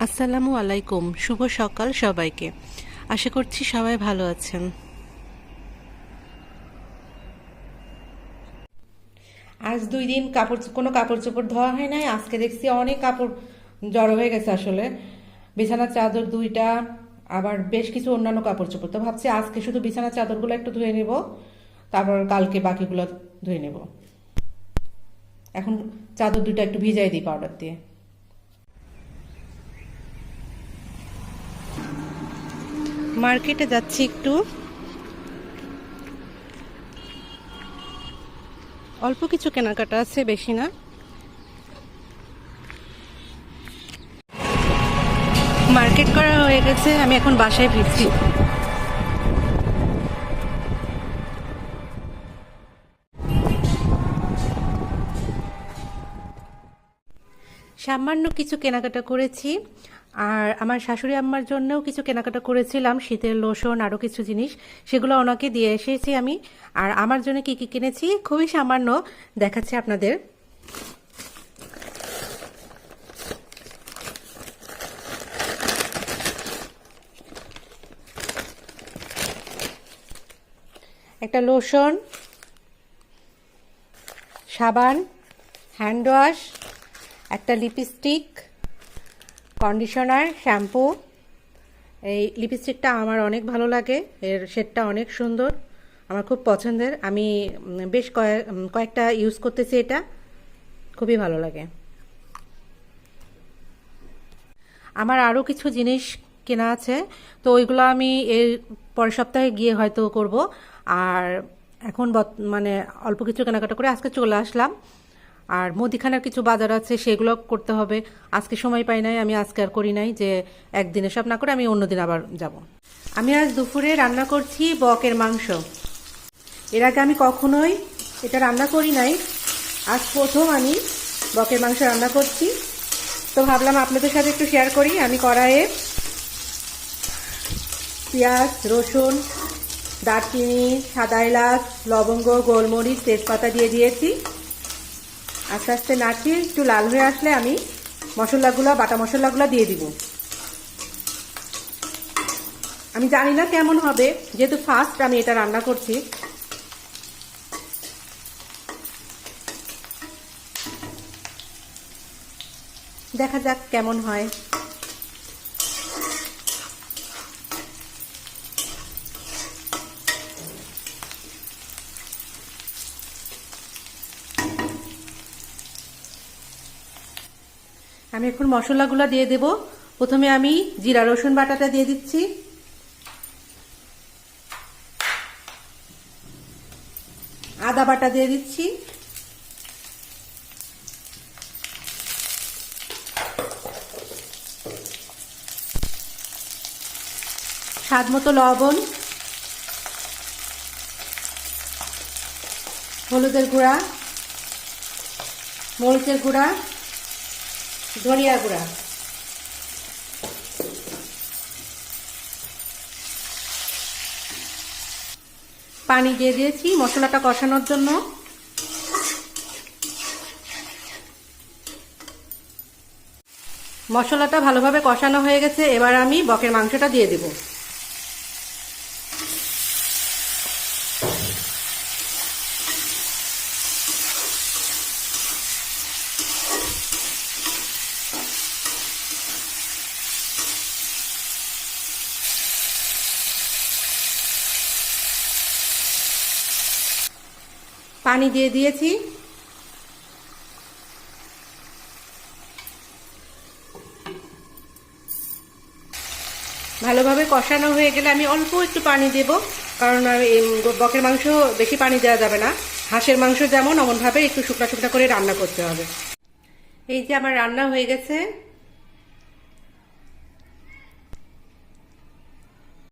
আসসালামু আলাইকুম, শুভ সকাল সবাইকে। আশা করছি সবাই ভালো আছেন। আজ 2 দিন কোনো কাপড় চোপড় ধোয়া হয় নাই। আজকে দেখছি অনেক কাপড় জড়ো হয়ে গেছে আসলে। বিছানার চাদর 2টা, আবার বেশ কিছু অন্যান্য কাপড় চোপড়। তো ভাবছি আজকে শুধু বিছানার চাদরগুলো একটু ধুয়ে নেব, তারপর কালকে বাকিগুলো ধুয়ে নেব। এখন চাদর 2টা একটু ভিজাই দিই পাউডার দিয়ে। মার্কেটে যাচ্ছি একটু, অল্প কিছু কেনাকাটা আছে, বেশি না। মার্কেট করা হয়ে গেছে, আমি এখন বাসায় ফিরছি। সামান্য কিছু কেনাকাটা করেছি, আর আমার শাশুড়ি আম্মার জন্যও কিছু কেনাকাটা করেছিলাম, শীতের লোশন আরও কিছু জিনিস, সেগুলো ওনাকে দিয়ে এসেছি আমি। আর আমার জন্য কি কি কিনেছি খুবই সামান্য দেখাচ্ছি আপনাদের। একটা লোশন, সাবান, হ্যান্ড ওয়াশ, একটা লিপস্টিক, কন্ডিশনার, শ্যাম্পু। এই লিপস্টিকটা আমার অনেক ভালো লাগে, এর শেডটা অনেক সুন্দর, আমার খুব পছন্দের। আমি বেশ কয়েকটা ইউজ করতেছি, এটা খুবই ভালো লাগে। আমার আরও কিছু জিনিস কেনা আছে, তো ওইগুলো আমি এর পরের সপ্তাহে গিয়ে হয়তো করব। আর এখন মানে অল্প কিছু কেনাকাটা করে আজকে চলে আসলাম। আর মুদিখানার কিছু বাজার আছে, সেগুলো করতে হবে। আজকে সময় পাই নাই, আমি আজকে আর করি নাই, যে একদিনে সব না করে আমি অন্যদিন আবার যাব। আমি আজ দুপুরে রান্না করছি বকের মাংস। এর আগে আমি কখনোই এটা রান্না করি নাই, আজ প্রথম আমি বকের মাংস রান্না করছি। তো ভাবলাম আপনাদের সাথে একটু শেয়ার করি। আমি কড়াইয়ে পেঁয়াজ, রসুন, দারচিনি, সাদা এলাচ, লবঙ্গ, গোলমরিচ, তেজপাতা দিয়ে দিয়েছি। আস্তে আস্তে নাড়িয়ে একটু লাল হয়ে আসলে আমি বাটা মশলাগুলো দিয়ে দিব। আমি জানি না কেমন হবে, যেহেতু ফার্স্ট আমি এটা রান্না করছি। দেখা যাক কেমন হয়। আমি এখন মশলাগুলো দিয়ে দেব। প্রথমে আমি জিরা রসুন বাটাটা দিয়ে দিচ্ছি, আদা বাটা দিয়ে দিচ্ছি, স্বাদ মতো লবণ, হলুদের গুঁড়া, মরিচের গুঁড়া, ধনিয়া গুঁড়া। পানি দিয়ে দিয়েছি মশলাটা কষানোর জন্য। মশলাটা ভালোভাবে কষানো হয়ে গেছে, এবার আমি বকের মাংসটা দিয়ে দেব। পানি দিয়ে দিয়েছি। ভালোভাবে কষানো হয়ে গেলে আমি অল্প একটু পানি দেব, কারণ বকের মাংস বেশি পানি দেওয়া যাবে না। হাঁসের মাংস যেমন, অমনভাবে একটু শুকনা শুকনা করে রান্না করতে হবে। এই যে আমার রান্না হয়ে গেছে,